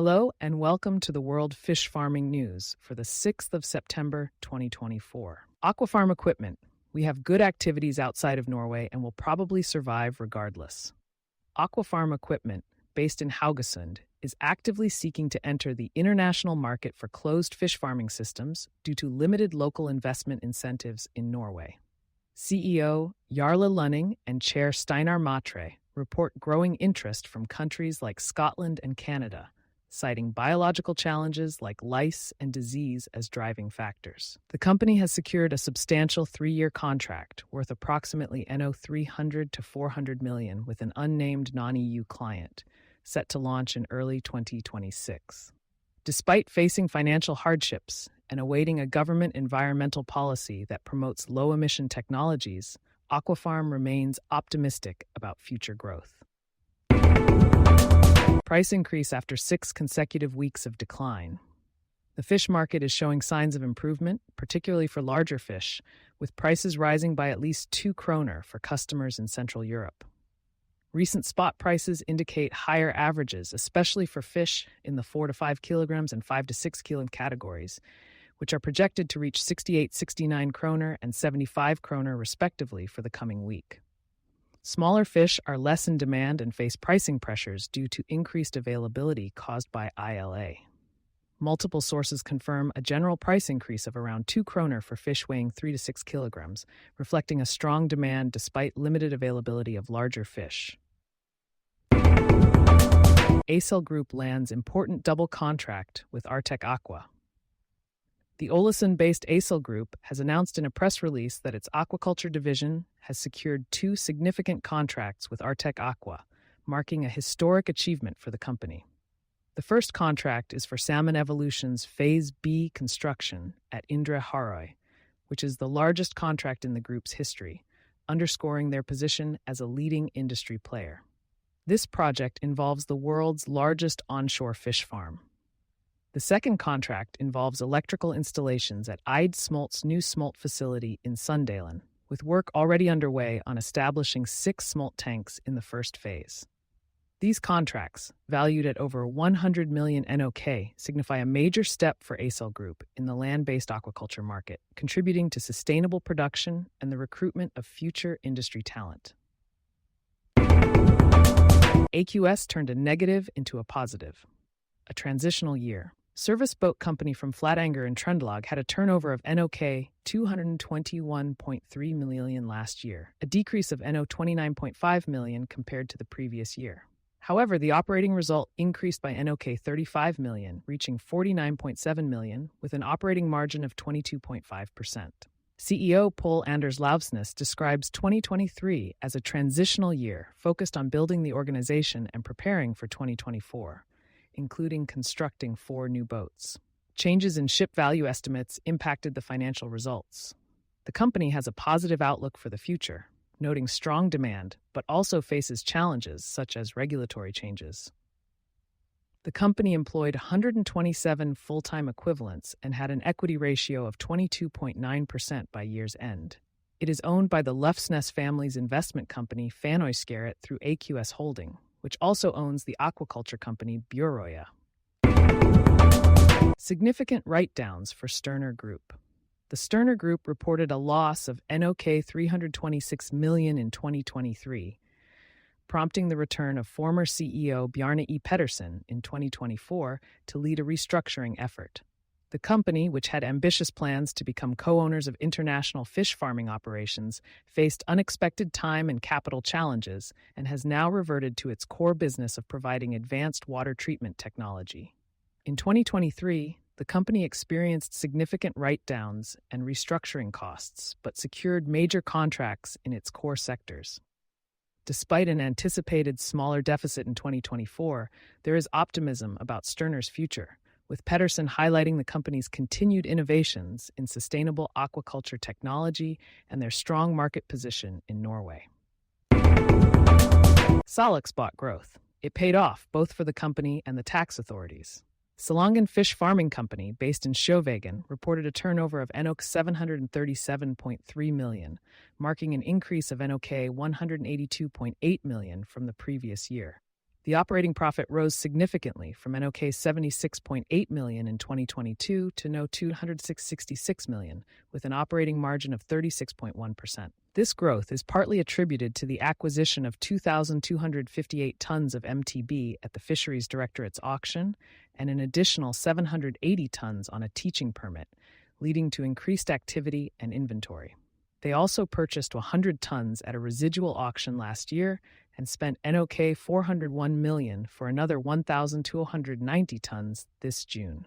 Hello and welcome to the World Fish Farming News for the 6th of September 2024. Aquafarm equipment. We have good activities outside of Norway and will probably survive regardless. Aquafarm equipment, based in Haugesund, is actively seeking to enter the international market for closed fish farming systems due to limited local investment incentives in Norway. CEO Jarle Lunning and Chair Steinar Matre report growing interest from countries like Scotland and Canada, citing biological challenges like lice and disease as driving factors. The company has secured a substantial 3-year contract worth approximately 300 to 400 million with an unnamed non-EU client, set to launch in early 2026. Despite facing financial hardships and awaiting a government environmental policy that promotes low-emission technologies, Aquafarm remains optimistic about future growth. Price increase after 6 consecutive weeks of decline. The fish market is showing signs of improvement, particularly for larger fish, with prices rising by at least 2 kroner for customers in Central Europe. Recent spot prices indicate higher averages, especially for fish in the 4 to 5 kilograms and 5 to 6 kilo categories, which are projected to reach 68-69 kroner and 75 kroner respectively for the coming week. Smaller fish are less in demand and face pricing pressures due to increased availability caused by ILA. Multiple sources confirm a general price increase of around 2 kroner for fish weighing 3 to 6 kilograms, reflecting a strong demand despite limited availability of larger fish. ACEL Group lands important double contract with Artec Aqua. The Ålesund-based ACEL Group has announced in a press release that its aquaculture division has secured 2 significant contracts with Artec Aqua, marking a historic achievement for the company. The first contract is for Salmon Evolution's Phase B construction at Indre Harøy, which is the largest contract in the group's history, underscoring their position as a leading industry player. This project involves the world's largest onshore fish farm. The second contract involves electrical installations at Eid Smolt's new smolt facility in Sunndalen, with work already underway on establishing 6 smolt tanks in the first phase. These contracts, valued at over 100 million NOK, signify a major step for ACEL Group in the land-based aquaculture market, contributing to sustainable production and the recruitment of future industry talent. AQS turned a negative into a positive. A transitional year. Service boat company from Flatanger in Trøndelag had a turnover of NOK 221.3 million last year, a decrease of 29.5 million compared to the previous year. However, the operating result increased by 35 million, reaching 49.7 million, with an operating margin of 22.5%. CEO Pål Anders Lauvsnes describes 2023 as a transitional year focused on building the organization and preparing for 2024. Including constructing 4 new boats. Changes in ship value estimates impacted the financial results. The company has a positive outlook for the future, noting strong demand, but also faces challenges such as regulatory changes. The company employed 127 full-time equivalents and had an equity ratio of 22.9% by year's end. It is owned by the Lauvsnes family's investment company Finnøy Fisk through AQS Holding, which also owns the aquaculture company Bjørøya. Significant write-downs for Smir Group. The Smir Group reported a loss of 326 million in 2023, prompting the return of former CEO Bjarne E. Pedersen in 2024 to lead a restructuring effort. The company, which had ambitious plans to become co-owners of international fish farming operations, faced unexpected time and capital challenges and has now reverted to its core business of providing advanced water treatment technology. In 2023, the company experienced significant write-downs and restructuring costs, but secured major contracts in its core sectors. Despite an anticipated smaller deficit in 2024, there is optimism about Stirner's future, with Pedersen highlighting the company's continued innovations in sustainable aquaculture technology and their strong market position in Norway. Salaks bought growth. It paid off both for the company and the tax authorities. Salmon Fish Farming Company, based in Sjøveien, reported a turnover of 737.3 million, marking an increase of 182.8 million from the previous year. The operating profit rose significantly from NOK 76.8 million in 2022 to NOK 266 million, with an operating margin of 36.1%. This growth is partly attributed to the acquisition of 2,258 tons of MTB at the Fisheries Directorate's auction and an additional 780 tons on a teaching permit, leading to increased activity and inventory. They also purchased 100 tons at a residual auction last year and spent NOK 401 million for another 1,290 tons this June.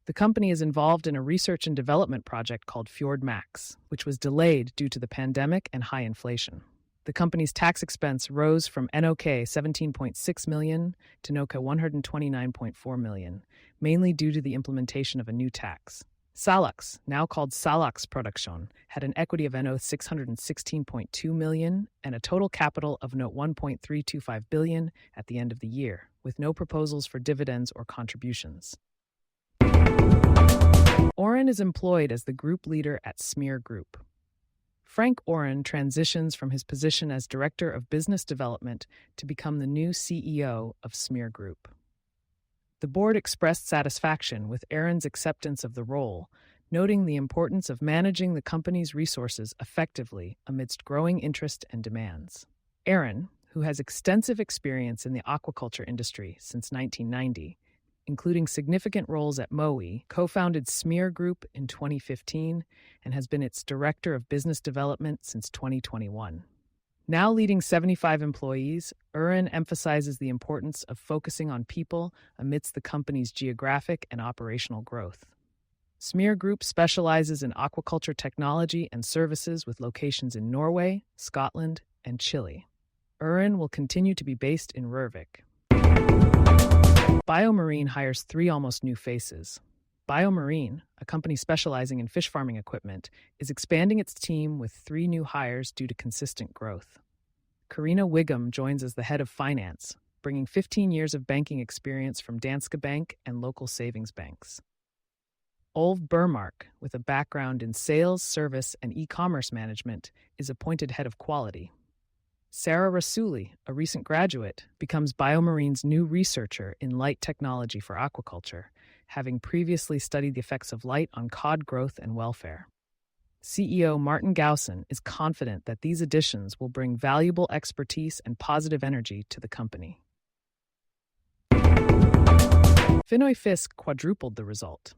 The company is involved in a research and development project called Fjord Max, which was delayed due to the pandemic and high inflation. The company's tax expense rose from NOK 17.6 million to NOK 129.4 million, mainly due to the implementation of a new tax. Salaks, now called Salaks Production, had an equity of 616.2 million and a total capital of 1.325 billion at the end of the year, with no proposals for dividends or contributions. Øren is employed as the group leader at Smir Group. Frank Øren transitions from his position as Director of Business Development to become the new CEO of Smir Group. The board expressed satisfaction with Øren's acceptance of the role, noting the importance of managing the company's resources effectively amidst growing interest and demands. Øren, who has extensive experience in the aquaculture industry since 1990, including significant roles at Mowi, co-founded Smir Group in 2015 and has been its Director of Business Development since 2021. Now leading 75 employees, Øren emphasizes the importance of focusing on people amidst the company's geographic and operational growth. Smir Group specializes in aquaculture technology and services with locations in Norway, Scotland, and Chile. Øren will continue to be based in Rørvik. BioMarine hires 3 almost new faces. BioMarine, a company specializing in fish farming equipment, is expanding its team with 3 new hires due to consistent growth. Karina Wiggum joins as the head of finance, bringing 15 years of banking experience from Danske Bank and local savings banks. Olv Burmark, with a background in sales, service, and e-commerce management, is appointed head of quality. Sarah Rasuli, a recent graduate, becomes BioMarine's new researcher in light technology for aquaculture, having previously studied the effects of light on cod growth and welfare. CEO Martin Gaussen is confident that these additions will bring valuable expertise and positive energy to the company. Finnøy Fisk quadrupled the result.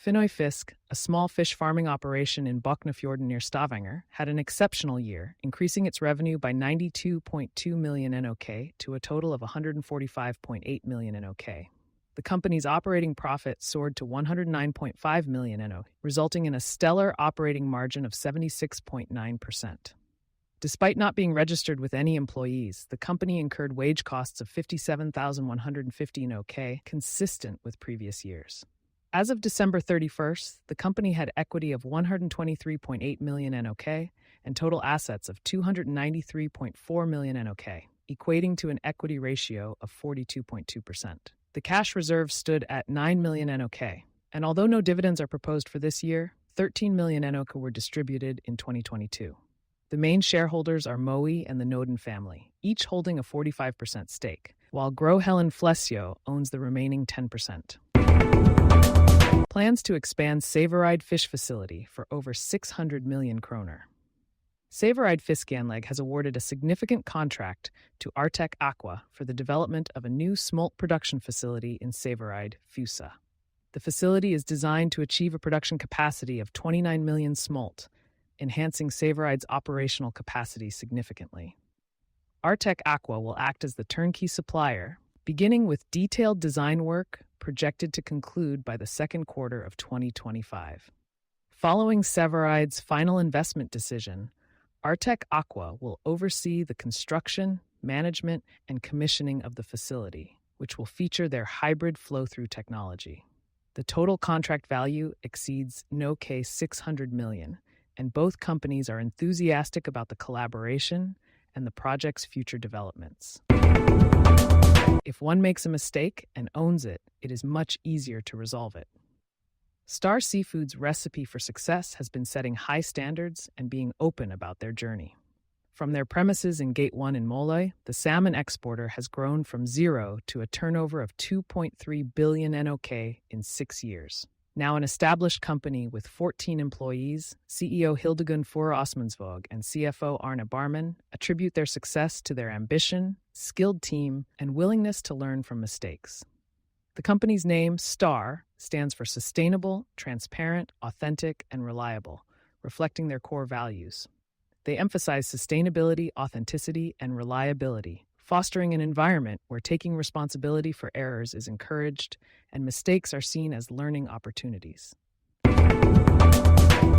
Finnøy Fisk, a small fish farming operation in Boknafjorden near Stavanger, had an exceptional year, increasing its revenue by 92.2 million NOK to a total of 145.8 million NOK. The company's operating profit soared to 109.5 million NOK, resulting in a stellar operating margin of 76.9%. Despite not being registered with any employees, the company incurred wage costs of 57,150 NOK, consistent with previous years. As of December 31st, the company had equity of 123.8 million NOK and total assets of 293.4 million NOK, equating to an equity ratio of 42.2%. The cash reserve stood at 9 million NOK, and although no dividends are proposed for this year, 13 million NOK were distributed in 2022. The main shareholders are Mowi and the Noden family, each holding a 45% stake, while Gro Helen Flesjo owns the remaining 10%. Plans to expand Sævareid Fish Facility for over 600 million kroner. Sævareid Fisk has awarded a significant contract to Artec Aqua for the development of a new smolt production facility in Sævareid, Fusa. The facility is designed to achieve a production capacity of 29 million smolt, enhancing Sævareid's operational capacity significantly. Artec Aqua will act as the turnkey supplier, beginning with detailed design work projected to conclude by the second quarter of 2025. Following Sævareid's final investment decision, Artec Aqua will oversee the construction, management, and commissioning of the facility, which will feature their hybrid flow-through technology. The total contract value exceeds 600 million, and both companies are enthusiastic about the collaboration and the project's future developments. If one makes a mistake and owns it, it is much easier to resolve it. Star Seafood's recipe for success has been setting high standards and being open about their journey. From their premises in Gate 1 in Mowi, the salmon exporter has grown from zero to a turnover of 2.3 billion NOK in 6 years. Now an established company with 14 employees, CEO Hildegunn Fore Osmundsvåg and CFO Arne Barman attribute their success to their ambition, skilled team, and willingness to learn from mistakes. The company's name, STAR, stands for Sustainable, Transparent, Authentic, and Reliable, reflecting their core values. They emphasize sustainability, authenticity, and reliability, fostering an environment where taking responsibility for errors is encouraged and mistakes are seen as learning opportunities.